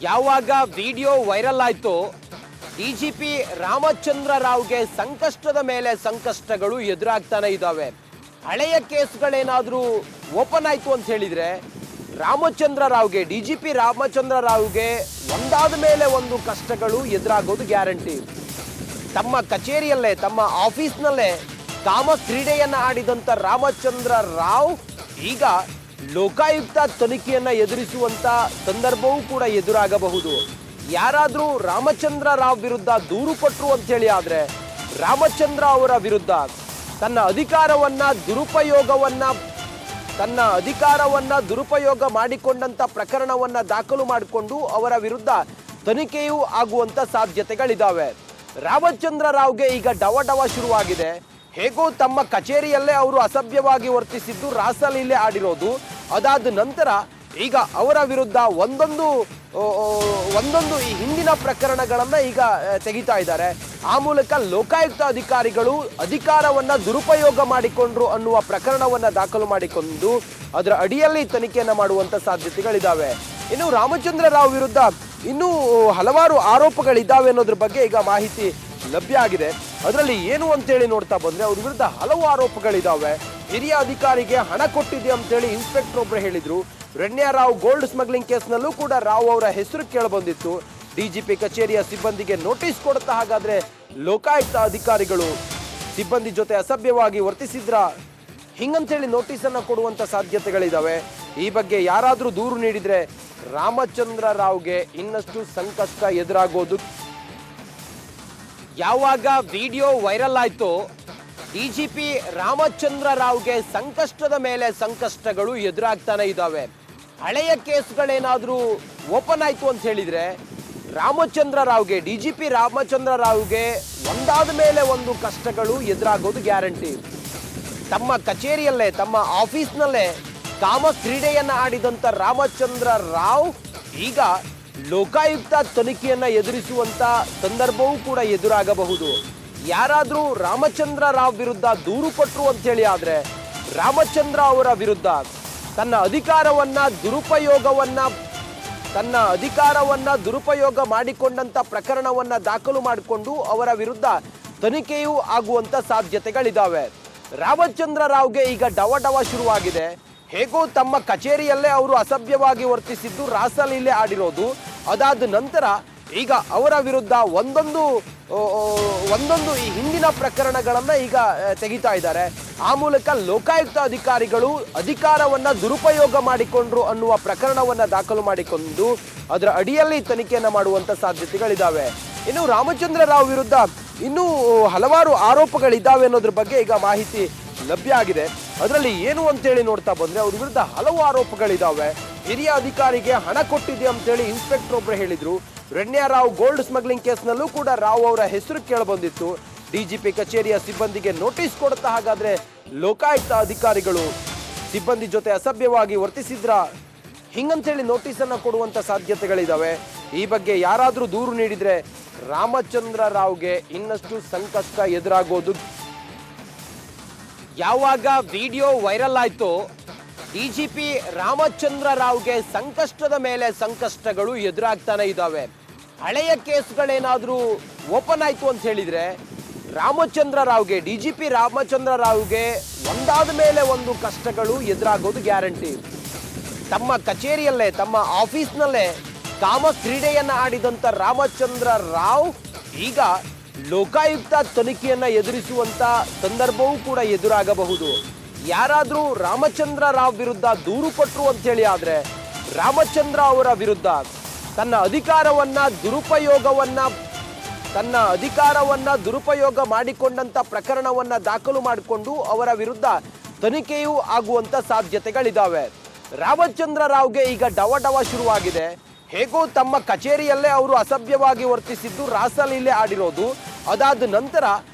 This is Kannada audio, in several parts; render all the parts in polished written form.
ಯಾವಾಗ ವಿಡಿಯೋ ವೈರಲ್ ಆಯ್ತೋ ಡಿಜಿಪಿ ರಾಮಚಂದ್ರ ರಾವ್ಗೆ ಸಂಕಷ್ಟದ ಮೇಲೆ ಸಂಕಷ್ಟಗಳು ಎದುರಾಗ್ತಾನೆ ಇದ್ದಾವೆ. ಹಳೆಯ ಕೇಸ್ಗಳೇನಾದರೂ ಓಪನ್ ಆಯ್ತು ಅಂತ ಹೇಳಿದ್ರೆ ರಾಮಚಂದ್ರ ರಾವ್ಗೆ ಡಿಜಿಪಿ ರಾಮಚಂದ್ರ ರಾವ್ಗೆ ಒಂದಾದ ಮೇಲೆ ಒಂದು ಕಷ್ಟಗಳು ಎದುರಾಗೋದು ಗ್ಯಾರಂಟಿ. ತಮ್ಮ ಕಚೇರಿಯಲ್ಲೇ ತಮ್ಮ ಆಫೀಸ್ನಲ್ಲೇ ಕಾಮ ಕ್ರೀಡೆಯನ್ನ ಆಡಿದಂತ ರಾಮಚಂದ್ರ ರಾವ್ ಈಗ ಲೋಕಾಯುಕ್ತ ತನಿಖೆಯನ್ನ ಎದುರಿಸುವಂತ ಸಂದರ್ಭವೂ ಕೂಡ ಎದುರಾಗಬಹುದು. ಯಾರಾದ್ರೂ ರಾಮಚಂದ್ರ ರಾವ್ ವಿರುದ್ಧ ದೂರು ಕೊಟ್ಟರು ಅಂತ ಹೇಳಿ ಆದ್ರೆ ರಾಮಚಂದ್ರ ಅವರ ವಿರುದ್ಧ ತನ್ನ ಅಧಿಕಾರವನ್ನ ದುರುಪಯೋಗ ಮಾಡಿಕೊಂಡಂತ ಪ್ರಕರಣವನ್ನ ದಾಖಲು ಮಾಡಿಕೊಂಡು ಅವರ ವಿರುದ್ಧ ತನಿಖೆಯೂ ಆಗುವಂತ ಸಾಧ್ಯತೆಗಳಿದಾವೆ. ರಾಮಚಂದ್ರ ರಾವ್ಗೆ ಈಗ ಡವ ಶುರುವಾಗಿದೆ. ಹೇಗೋ ತಮ್ಮ ಕಚೇರಿಯಲ್ಲೇ ಅವರು ಅಸಭ್ಯವಾಗಿ ವರ್ತಿಸಿದ್ದು, ರಾಸಲೀಲೆ ಆಡಿರೋದು, ಅದಾದ ನಂತರ ಈಗ ಅವರ ವಿರುದ್ಧ ಒಂದೊಂದು ಈ ಹಿಂದಿನ ಪ್ರಕರಣಗಳನ್ನ ಈಗ ತೆಗಿತಾ ಇದ್ದಾರೆ. ಆ ಮೂಲಕ ಲೋಕಾಯುಕ್ತ ಅಧಿಕಾರಿಗಳು ಅಧಿಕಾರವನ್ನ ದುರುಪಯೋಗ ಮಾಡಿಕೊಂಡ್ರು ಅನ್ನುವ ಪ್ರಕರಣವನ್ನ ದಾಖಲು ಮಾಡಿಕೊಂಡು ಅದರ ಅಡಿಯಲ್ಲಿ ತನಿಖೆಯನ್ನ ಮಾಡುವಂತ ಸಾಧ್ಯತೆಗಳಿದಾವೆ. ಇನ್ನು ರಾಮಚಂದ್ರ ರಾವ್ ವಿರುದ್ಧ ಇನ್ನೂ ಹಲವಾರು ಆರೋಪಗಳಿದ್ದಾವೆ ಅನ್ನೋದ್ರ ಬಗ್ಗೆ ಈಗ ಮಾಹಿತಿ ಲಭ್ಯ ಆಗಿದೆ. ಅದರಲ್ಲಿ ಏನು ಅಂತೇಳಿ ನೋಡ್ತಾ ಬಂದ್ರೆ ಅವ್ರ ವಿರುದ್ಧ ಹಲವು ಆರೋಪಗಳಿದಾವೆ. ಹಿರಿಯ ಅಧಿಕಾರಿಗೆ ಹಣ ಕೊಟ್ಟಿದೆ ಅಂತೇಳಿ ಇನ್ಸ್ಪೆಕ್ಟರ್ ಒಬ್ರು ಹೇಳಿದ್ರು. ರೆಡ್ನ್ಯಾ ರಾವ್ ಗೋಲ್ಡ್ ಸ್ಮಗ್ಲಿಂಗ್ ಕೇಸ್ನಲ್ಲೂ ಕೂಡ ರಾವ್ ಅವರ ಹೆಸರು ಕೇಳಬಂದಿತ್ತು. ಡಿಜಿಪಿ ಕಚೇರಿಯ ಸಿಬ್ಬಂದಿಗೆ ನೋಟಿಸ್ ಕೊಡುತ್ತಾ ಹಾಗಾದ್ರೆ ಲೋಕಾಯುಕ್ತ ಅಧಿಕಾರಿಗಳು ಸಿಬ್ಬಂದಿ ಜೊತೆ ಅಸಭ್ಯವಾಗಿ ವರ್ತಿಸಿದ್ರ ಹಿಂಗಂತೇಳಿ ನೋಟಿಸ್ ಅನ್ನ ಕೊಡುವಂತ ಸಾಧ್ಯತೆಗಳಿದಾವೆ. ಈ ಬಗ್ಗೆ ಯಾರಾದ್ರೂ ದೂರು ನೀಡಿದ್ರೆ ರಾಮಚಂದ್ರ ರಾವ್ಗೆ ಇನ್ನಷ್ಟು ಸಂಕಷ್ಟ ಎದುರಾಗೋದು. ಯಾವಾಗ ವಿಡಿಯೋ ವೈರಲ್ ಆಯ್ತೋ ಡಿಜಿಪಿ ರಾಮಚಂದ್ರ ರಾವ್ಗೆ ಸಂಕಷ್ಟದ ಮೇಲೆ ಸಂಕಷ್ಟಗಳು ಎದುರಾಗ್ತಾನೆ ಇದ್ದಾವೆ. ಹಳೆಯ ಕೇಸ್ಗಳೇನಾದ್ರೂ ಓಪನ್ ಆಯ್ತು ಅಂತ ಹೇಳಿದ್ರೆ ರಾಮಚಂದ್ರ ರಾವ್ಗೆ ಡಿಜಿಪಿ ರಾಮಚಂದ್ರ ರಾವ್ಗೆ ಒಂದಾದ ಮೇಲೆ ಒಂದು ಕಷ್ಟಗಳು ಎದುರಾಗೋದು ಗ್ಯಾರಂಟಿ. ತಮ್ಮ ಕಚೇರಿಯಲ್ಲೇ ತಮ್ಮ ಆಫೀಸ್ನಲ್ಲೇ ಕಾಮ ಕ್ರೀಡೆಯನ್ನ ಆಡಿದಂತ ರಾಮಚಂದ್ರ ರಾವ್ ಈಗ ಲೋಕಾಯುಕ್ತ ತನಿಖೆಯನ್ನ ಎದುರಿಸುವಂತ ಸಂದರ್ಭವೂ ಕೂಡ ಎದುರಾಗಬಹುದು. ಯಾರಾದ್ರೂ ರಾಮಚಂದ್ರ ರಾವ್ ವಿರುದ್ಧ ದೂರು ಕೊಟ್ಟರು ಅಂತ ಹೇಳಿ ಆದ್ರೆ ರಾಮಚಂದ್ರ ಅವರ ವಿರುದ್ಧ ತನ್ನ ಅಧಿಕಾರವನ್ನ ದುರುಪಯೋಗ ಮಾಡಿಕೊಂಡಂತ ಪ್ರಕರಣವನ್ನ ದಾಖಲು ಮಾಡಿಕೊಂಡು ಅವರ ವಿರುದ್ಧ ತನಿಖೆಯೂ ಆಗುವಂತ ಸಾಧ್ಯತೆಗಳಿದಾವೆ. ರಾಮಚಂದ್ರ ರಾವ್ಗೆ ಈಗ ಡವ ಶುರುವಾಗಿದೆ. ಹೇಗೋ ತಮ್ಮ ಕಚೇರಿಯಲ್ಲೇ ಅವರು ಅಸಭ್ಯವಾಗಿ ವರ್ತಿಸಿದ್ದು, ರಾಸಲೀಲೆ ಆಡಿರೋದು, ಅದಾದ ನಂತರ ಈಗ ಅವರ ವಿರುದ್ಧ ಒಂದೊಂದು ಈ ಹಿಂದಿನ ಪ್ರಕರಣಗಳನ್ನ ಈಗ ತೆಗಿತಾ ಇದ್ದಾರೆ. ಆ ಮೂಲಕ ಲೋಕಾಯುಕ್ತ ಅಧಿಕಾರಿಗಳು ಅಧಿಕಾರವನ್ನ ದುರುಪಯೋಗ ಮಾಡಿಕೊಂಡ್ರು ಅನ್ನುವ ಪ್ರಕರಣವನ್ನ ದಾಖಲು ಮಾಡಿಕೊಂಡು ಅದರ ಅಡಿಯಲ್ಲಿ ತನಿಖೆಯನ್ನ ಮಾಡುವಂತ ಸಾಧ್ಯತೆಗಳಿದಾವೆ. ಇನ್ನು ರಾಮಚಂದ್ರ ರಾವ್ ವಿರುದ್ಧ ಇನ್ನೂ ಹಲವಾರು ಆರೋಪಗಳಿದ್ದಾವೆ ಅನ್ನೋದ್ರ ಬಗ್ಗೆ ಈಗ ಮಾಹಿತಿ ಲಭ್ಯ ಆಗಿದೆ. ಅದರಲ್ಲಿ ಏನು ಅಂತೇಳಿ ನೋಡ್ತಾ ಬಂದ್ರೆ ಅವ್ರ ವಿರುದ್ಧ ಹಲವು ಆರೋಪಗಳಿದಾವೆ. ಹಿರಿಯ ಅಧಿಕಾರಿಗೆ ಹಣ ಕೊಟ್ಟಿದೆ ಅಂತೇಳಿ ಇನ್ಸ್ಪೆಕ್ಟರ್ ಒಬ್ರು ಹೇಳಿದ್ರು. ರೆಡ್ನ್ಯಾ ರಾವ್ ಗೋಲ್ಡ್ ಸ್ಮಗ್ಲಿಂಗ್ ಕೇಸ್ನಲ್ಲೂ ಕೂಡ ರಾವ್ ಅವರ ಹೆಸರು ಕೇಳಬಂದಿತ್ತು. ಡಿಜಿಪಿ ಕಚೇರಿಯ ಸಿಬ್ಬಂದಿಗೆ ನೋಟಿಸ್ ಕೊಡುತ್ತಾ ಹಾಗಾದ್ರೆ ಲೋಕಾಯುಕ್ತ ಅಧಿಕಾರಿಗಳು ಸಿಬ್ಬಂದಿ ಜೊತೆ ಅಸಭ್ಯವಾಗಿ ವರ್ತಿಸಿದ್ರ ಹಿಂಗಂತೇಳಿ ನೋಟಿಸ್ ಅನ್ನ ಕೊಡುವಂತ ಸಾಧ್ಯತೆಗಳಿದಾವೆ. ಈ ಬಗ್ಗೆ ಯಾರಾದ್ರೂ ದೂರು ನೀಡಿದ್ರೆ ರಾಮಚಂದ್ರ ರಾವ್ಗೆ ಇನ್ನಷ್ಟು ಸಂಕಷ್ಟ ಎದುರಾಗೋದು. ಯಾವಾಗ ವಿಡಿಯೋ ವೈರಲ್ ಆಯ್ತೋ ಡಿಜಿಪಿ ರಾಮಚಂದ್ರ ರಾವ್ಗೆ ಸಂಕಷ್ಟದ ಮೇಲೆ ಸಂಕಷ್ಟಗಳು ಎದುರಾಗ್ತಾನೆ ಇದ್ದಾವೆ. ಹಳೆಯ ಕೇಸ್ಗಳೇನಾದ್ರೂ ಓಪನ್ ಆಯ್ತು ಅಂತ ಹೇಳಿದ್ರೆ ರಾಮಚಂದ್ರ ರಾವ್ಗೆ ಡಿಜಿಪಿ ರಾಮಚಂದ್ರ ರಾವ್ಗೆ ಒಂದಾದ ಮೇಲೆ ಒಂದು ಕಷ್ಟಗಳು ಎದುರಾಗೋದು ಗ್ಯಾರಂಟಿ. ತಮ್ಮ ಕಚೇರಿಯಲ್ಲೇ ತಮ್ಮ ಆಫೀಸ್ನಲ್ಲೇ ಕಾಮ ಕ್ರೀಡೆಯನ್ನ ಆಡಿದಂತ ರಾಮಚಂದ್ರ ರಾವ್ ಈಗ ಲೋಕಾಯುಕ್ತ ತನಿಖೆಯನ್ನ ಎದುರಿಸುವಂತ ಸಂದರ್ಭವೂ ಕೂಡ ಎದುರಾಗಬಹುದು. ಯಾರಾದ್ರೂ ರಾಮಚಂದ್ರ ರಾವ್ ವಿರುದ್ಧ ದೂರು ಕೊಟ್ಟರು ಅಂತ ಹೇಳಿ ಆದ್ರೆ ರಾಮಚಂದ್ರ ಅವರ ವಿರುದ್ಧ ತನ್ನ ಅಧಿಕಾರವನ್ನ ದುರುಪಯೋಗ ಮಾಡಿಕೊಂಡಂತ ಪ್ರಕರಣವನ್ನ ದಾಖಲು ಮಾಡಿಕೊಂಡು ಅವರ ವಿರುದ್ಧ ತನಿಖೆಯೂ ಆಗುವಂತ ಸಾಧ್ಯತೆಗಳಿದಾವೆ. ರಾಮಚಂದ್ರ ರಾವ್ಗೆ ಈಗ ಡವ ಶುರುವಾಗಿದೆ. ಹೇಗೋ ತಮ್ಮ ಕಚೇರಿಯಲ್ಲೇ ಅವರು ಅಸಭ್ಯವಾಗಿ ವರ್ತಿಸಿದ್ದು, ರಾಸಲೀಲೆ ಆಡಿರೋದು, ಅದಾದ ನಂತರ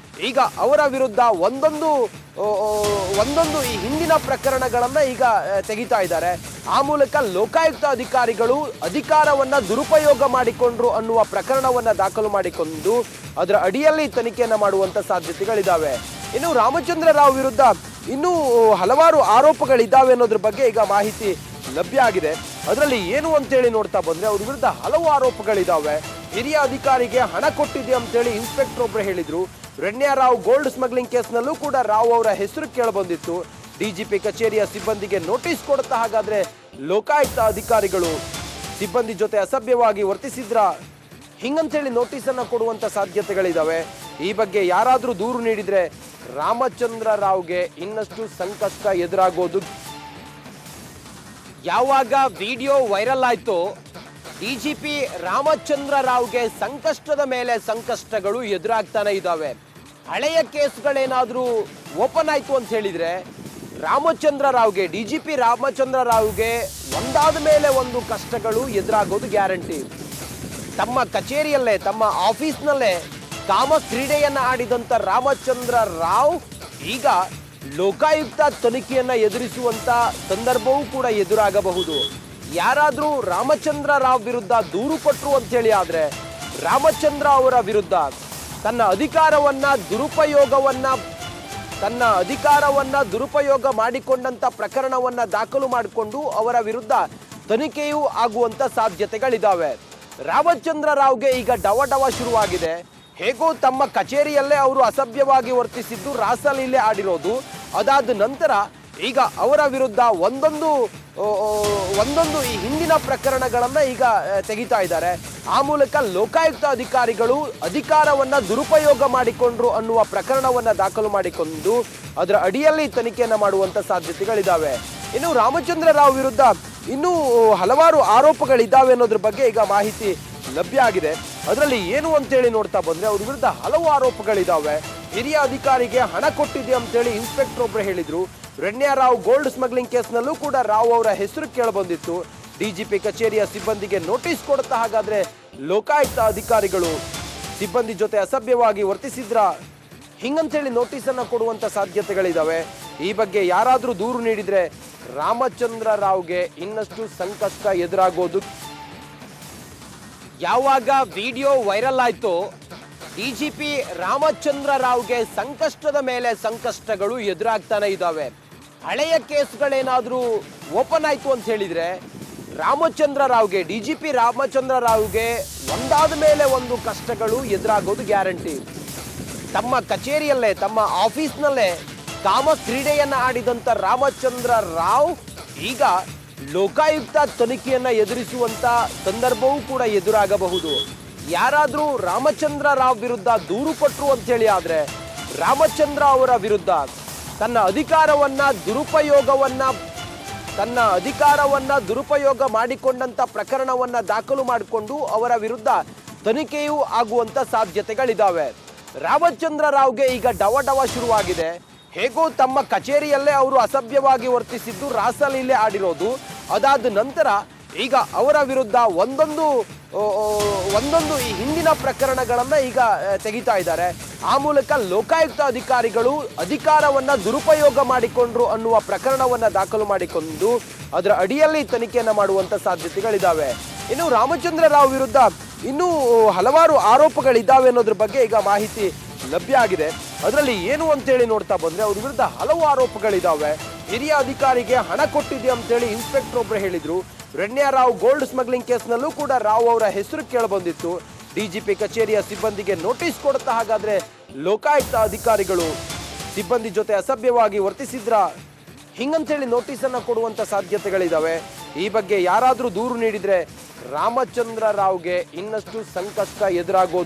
ಈಗ ಅವರ ವಿರುದ್ಧ ಒಂದೊಂದು ಈ ಹಿಂದಿನ ಪ್ರಕರಣಗಳನ್ನ ಈಗ ತೆಗಿತಾ ಇದ್ದಾರೆ. ಆ ಮೂಲಕ ಲೋಕಾಯುಕ್ತ ಅಧಿಕಾರಿಗಳು ಅಧಿಕಾರವನ್ನ ದುರುಪಯೋಗ ಮಾಡಿಕೊಂಡ್ರು ಅನ್ನುವ ಪ್ರಕರಣವನ್ನ ದಾಖಲು ಮಾಡಿಕೊಂಡು ಅದರ ಅಡಿಯಲ್ಲಿ ತನಿಖೆಯನ್ನ ಮಾಡುವಂತ ಸಾಧ್ಯತೆಗಳಿದಾವೆ. ಇನ್ನು ರಾಮಚಂದ್ರ ರಾವ್ ವಿರುದ್ಧ ಇನ್ನೂ ಹಲವಾರು ಆರೋಪಗಳಿದ್ದಾವೆ ಅನ್ನೋದ್ರ ಬಗ್ಗೆ ಈಗ ಮಾಹಿತಿ ಲಭ್ಯ ಆಗಿದೆ. ಅದರಲ್ಲಿ ಏನು ಅಂತೇಳಿ ನೋಡ್ತಾ ಬಂದ್ರೆ ಅವ್ರ ವಿರುದ್ಧ ಹಲವು ಆರೋಪಗಳಿದಾವೆ. ಹಿರಿಯ ಅಧಿಕಾರಿಗೆ ಹಣ ಕೊಟ್ಟಿದೆ ಅಂತೇಳಿ ಇನ್ಸ್ಪೆಕ್ಟರ್ ಒಬ್ರು ಹೇಳಿದ್ರು. ರೆಡ್ಯಾರಾವ್ ಗೋಲ್ಡ್ ಸ್ಮಗ್ಲಿಂಗ್ ಕೇಸ್ನಲ್ಲೂ ಕೂಡ ರಾವ್ ಅವರ ಹೆಸರು ಕೇಳಬಂದಿತ್ತು. ಡಿಜಿಪಿ ಕಚೇರಿಯ ಸಿಬ್ಬಂದಿಗೆ ನೋಟಿಸ್ ಕೊಡುತ್ತಾ ಹಾಗಾದ್ರೆ ಲೋಕಾಯುಕ್ತ ಅಧಿಕಾರಿಗಳು ಸಿಬ್ಬಂದಿ ಜೊತೆ ಅಸಭ್ಯವಾಗಿ ವರ್ತಿಸಿದ್ರ ಹಿಂಗಂತೇಳಿ ನೋಟಿಸ್ ಅನ್ನ ಕೊಡುವಂತ ಸಾಧ್ಯತೆಗಳಿದಾವೆ. ಈ ಬಗ್ಗೆ ಯಾರಾದ್ರೂ ದೂರು ನೀಡಿದ್ರೆ ರಾಮಚಂದ್ರ ರಾವ್ಗೆ ಇನ್ನಷ್ಟು ಸಂಕಷ್ಟ ಎದುರಾಗೋದು. ಯಾವಾಗ ವಿಡಿಯೋ ವೈರಲ್ ಆಯ್ತು, ಡಿಜಿಪಿ ರಾಮಚಂದ್ರ ರಾವ್ಗೆ ಸಂಕಷ್ಟದ ಮೇಲೆ ಸಂಕಷ್ಟಗಳು ಎದುರಾಗ್ತಾನೆ ಇದ್ದಾವೆ. ಹಳೆಯ ಕೇಸ್ಗಳೇನಾದ್ರೂ ಓಪನ್ ಆಯ್ತು ಅಂತ ಹೇಳಿದ್ರೆ ರಾಮಚಂದ್ರ ರಾವ್ಗೆ, ಡಿಜಿಪಿ ರಾಮಚಂದ್ರ ರಾವ್ಗೆ ಒಂದಾದ ಮೇಲೆ ಒಂದು ಕಷ್ಟಗಳು ಎದುರಾಗೋದು ಗ್ಯಾರಂಟಿ. ತಮ್ಮ ಕಚೇರಿಯಲ್ಲೇ, ತಮ್ಮ ಆಫೀಸ್ನಲ್ಲೇ ಕಾಮ ಕ್ರೀಡೆಯನ್ನ ಆಡಿದಂತ ರಾಮಚಂದ್ರ ರಾವ್ ಈಗ ಲೋಕಾಯುಕ್ತ ತನಿಖೆಯನ್ನ ಎದುರಿಸುವಂತ ಸಂದರ್ಭವೂ ಕೂಡ ಎದುರಾಗಬಹುದು. ಯಾರಾದ್ರೂ ರಾಮಚಂದ್ರ ರಾವ್ ವಿರುದ್ಧ ದೂರು ಕೊಟ್ಟರು ಅಂತ ಹೇಳಿ ಆದ್ರೆ ರಾಮಚಂದ್ರ ಅವರ ವಿರುದ್ಧ ತನ್ನ ಅಧಿಕಾರವನ್ನ ದುರುಪಯೋಗ ಮಾಡಿಕೊಂಡಂತ ಪ್ರಕರಣವನ್ನ ದಾಖಲು ಮಾಡಿಕೊಂಡು ಅವರ ವಿರುದ್ಧ ತನಿಖೆಯೂ ಆಗುವಂತ ಸಾಧ್ಯತೆಗಳಿದಾವೆ. ರಾಮಚಂದ್ರ ರಾವ್ಗೆ ಈಗ ಡವ ಶುರುವಾಗಿದೆ. ಹೇಗೋ ತಮ್ಮ ಕಚೇರಿಯಲ್ಲೇ ಅವರು ಅಸಭ್ಯವಾಗಿ ವರ್ತಿಸಿದ್ದು, ರಾಸಲೀಲೆ ಆಡಿರೋದು, ಅದಾದ ನಂತರ ಈಗ ಅವರ ವಿರುದ್ಧ ಒಂದೊಂದು ಈ ಹಿಂದಿನ ಪ್ರಕರಣಗಳನ್ನ ಈಗ ತೆಗಿತಾ ಇದ್ದಾರೆ. ಆ ಮೂಲಕ ಲೋಕಾಯುಕ್ತ ಅಧಿಕಾರಿಗಳು ಅಧಿಕಾರವನ್ನ ದುರುಪಯೋಗ ಮಾಡಿಕೊಂಡ್ರು ಅನ್ನುವ ಪ್ರಕರಣವನ್ನ ದಾಖಲು ಮಾಡಿಕೊಂಡು ಅದರ ಅಡಿಯಲ್ಲಿ ತನಿಖೆಯನ್ನ ಮಾಡುವಂತ ಸಾಧ್ಯತೆಗಳಿದಾವೆ. ಇನ್ನು ರಾಮಚಂದ್ರ ರಾವ್ ವಿರುದ್ಧ ಇನ್ನೂ ಹಲವಾರು ಆರೋಪಗಳಿದ್ದಾವೆ ಅನ್ನೋದ್ರ ಬಗ್ಗೆ ಈಗ ಮಾಹಿತಿ ಲಭ್ಯ ಆಗಿದೆ. ಅದರಲ್ಲಿ ಏನು ಅಂತೇಳಿ ನೋಡ್ತಾ ಬಂದ್ರೆ ಅವ್ರ ವಿರುದ್ಧ ಹಲವು ಆರೋಪಗಳಿದಾವೆ. ಹಿರಿಯ ಅಧಿಕಾರಿಗೆ ಹಣ ಕೊಟ್ಟಿದೆ ಅಂತೇಳಿ ಇನ್ಸ್ಪೆಕ್ಟರ್ ಒಬ್ರು ಹೇಳಿದ್ರು. ರೆಡ್ಯಾರಾವ್ ಗೋಲ್ಡ್ ಸ್ಮಗ್ಲಿಂಗ್ ಕೇಸ್ನಲ್ಲೂ ಕೂಡ ರಾವ್ ಅವರ ಹೆಸರು ಕೇಳಬಂದಿತ್ತು. ಡಿಜಿಪಿ ಕಚೇರಿಯ ಸಿಬ್ಬಂದಿಗೆ ನೋಟಿಸ್ ಕೊಡುತ್ತಾ ಹಾಗಾದ್ರೆ ಲೋಕಾಯುಕ್ತ ಅಧಿಕಾರಿಗಳು ಸಿಬ್ಬಂದಿ ಜೊತೆ ಅಸಭ್ಯವಾಗಿ ವರ್ತಿಸಿದ್ರ ಹಿಂಗಂತೇಳಿ ನೋಟಿಸ್ ಅನ್ನ ಕೊಡುವಂತ ಸಾಧ್ಯತೆಗಳಿದಾವೆ. ಈ ಬಗ್ಗೆ ಯಾರಾದ್ರೂ ದೂರು ನೀಡಿದ್ರೆ ರಾಮಚಂದ್ರ ರಾವ್ಗೆ ಇನ್ನಷ್ಟು ಸಂಕಷ್ಟ ಎದುರಾಗೋದು. ಯಾವಾಗ ವಿಡಿಯೋ ವೈರಲ್ ಆಯ್ತು, ಡಿಜಿಪಿ ರಾಮಚಂದ್ರ ರಾವ್ಗೆ ಸಂಕಷ್ಟದ ಮೇಲೆ ಸಂಕಷ್ಟಗಳು ಎದುರಾಗ್ತಾನೆ ಇದ್ದಾವೆ. ಹಳೆಯ ಕೇಸ್ಗಳೇನಾದ್ರೂ ಓಪನ್ ಆಯ್ತು ಅಂತ ಹೇಳಿದ್ರೆ ರಾಮಚಂದ್ರ ರಾವ್ಗೆ, ಡಿಜಿಪಿ ರಾಮಚಂದ್ರ ರಾವ್ಗೆ ಒಂದಾದ ಮೇಲೆ ಒಂದು ಕಷ್ಟಗಳು ಎದುರಾಗೋದು ಗ್ಯಾರಂಟಿ. ತಮ್ಮ ಕಚೇರಿಯಲ್ಲೇ, ತಮ್ಮ ಆಫೀಸ್ನಲ್ಲೇ ಕಾಮ ಕ್ರೀಡೆಯನ್ನ ಆಡಿದಂತ ರಾಮಚಂದ್ರ ರಾವ್ ಈಗ ಲೋಕಾಯುಕ್ತ ತನಿಖೆಯನ್ನ ಎದುರಿಸುವಂತ ಸಂದರ್ಭವೂ ಕೂಡ ಎದುರಾಗಬಹುದು. ಯಾರಾದ್ರೂ ರಾಮಚಂದ್ರ ರಾವ್ ವಿರುದ್ಧ ದೂರು ಕೊಟ್ಟರು ಅಂತ ಹೇಳಿ ಆದ್ರೆ ರಾಮಚಂದ್ರ ಅವರ ವಿರುದ್ಧ ತನ್ನ ಅಧಿಕಾರವನ್ನ ದುರುಪಯೋಗ ಮಾಡಿಕೊಂಡಂತ ಪ್ರಕರಣವನ್ನ ದಾಖಲು ಮಾಡಿಕೊಂಡು ಅವರ ವಿರುದ್ಧ ತನಿಖೆಯೂ ಆಗುವಂತ ಸಾಧ್ಯತೆಗಳಿದಾವೆ. ರಾಮಚಂದ್ರ ರಾವ್ಗೆ ಈಗ ಡವ ಶುರುವಾಗಿದೆ. ಹೇಗೋ ತಮ್ಮ ಕಚೇರಿಯಲ್ಲೇ ಅವರು ಅಸಭ್ಯವಾಗಿ ವರ್ತಿಸಿದ್ದು, ರಾಸಲೀಲೆ ಆಡಿರೋದು, ಅದಾದ ನಂತರ ಈಗ ಅವರ ವಿರುದ್ಧ ಒಂದೊಂದು ಈ ಹಿಂದಿನ ಪ್ರಕರಣಗಳನ್ನ ಈಗ ತೆಗಿತಾ ಇದ್ದಾರೆ. ಆ ಮೂಲಕ ಲೋಕಾಯುಕ್ತ ಅಧಿಕಾರಿಗಳು ಅಧಿಕಾರವನ್ನ ದುರುಪಯೋಗ ಮಾಡಿಕೊಂಡ್ರು ಅನ್ನುವ ಪ್ರಕರಣವನ್ನ ದಾಖಲು ಮಾಡಿಕೊಂಡು ಅದರ ಅಡಿಯಲ್ಲಿ ತನಿಖೆಯನ್ನ ಮಾಡುವಂತ ಸಾಧ್ಯತೆಗಳಿದಾವೆ. ಇನ್ನು ರಾಮಚಂದ್ರ ರಾವ್ ವಿರುದ್ಧ ಇನ್ನೂ ಹಲವಾರು ಆರೋಪಗಳಿದ್ದಾವೆ ಅನ್ನೋದ್ರ ಬಗ್ಗೆ ಈಗ ಮಾಹಿತಿ ಲಭ್ಯ ಆಗಿದೆ. ಅದರಲ್ಲಿ ಏನು ಅಂತೇಳಿ ನೋಡ್ತಾ ಬಂದ್ರೆ ಅವ್ರ ವಿರುದ್ಧ ಹಲವು ಆರೋಪಗಳಿದಾವೆ. ಹಿರಿಯ ಅಧಿಕಾರಿಗೆ ಹಣ ಕೊಟ್ಟಿದೆ ಅಂತೇಳಿ ಇನ್ಸ್ಪೆಕ್ಟರ್ ಒಬ್ರು ಹೇಳಿದ್ರು. ರೆಡ್ಯಾರಾವ್ ಗೋಲ್ಡ್ ಸ್ಮಗ್ಲಿಂಗ್ ಕೇಸ್ನಲ್ಲೂ ಕೂಡ ರಾವ್ ಅವರ ಹೆಸರು ಕೇಳಬಂದಿತ್ತು. ಡಿಜಿಪಿ ಕಚೇರಿಯ ಸಿಬ್ಬಂದಿಗೆ ನೋಟಿಸ್ ಕೊಡುತ್ತಾ ಹಾಗಾದ್ರೆ ಲೋಕಾಯುಕ್ತ ಅಧಿಕಾರಿಗಳು ಸಿಬ್ಬಂದಿ ಜೊತೆ ಅಸಭ್ಯವಾಗಿ ವರ್ತಿಸಿದ್ರ ಹಿಂಗಂತೇಳಿ ನೋಟಿಸ್ ಅನ್ನ ಕೊಡುವಂತ ಸಾಧ್ಯತೆಗಳಿದಾವೆ. ಈ ಬಗ್ಗೆ ಯಾರಾದ್ರೂ ದೂರು ನೀಡಿದ್ರೆ ರಾಮಚಂದ್ರ ರಾವ್ಗೆ ಇನ್ನಷ್ಟು ಸಂಕಷ್ಟ ಎದುರಾಗೋದು.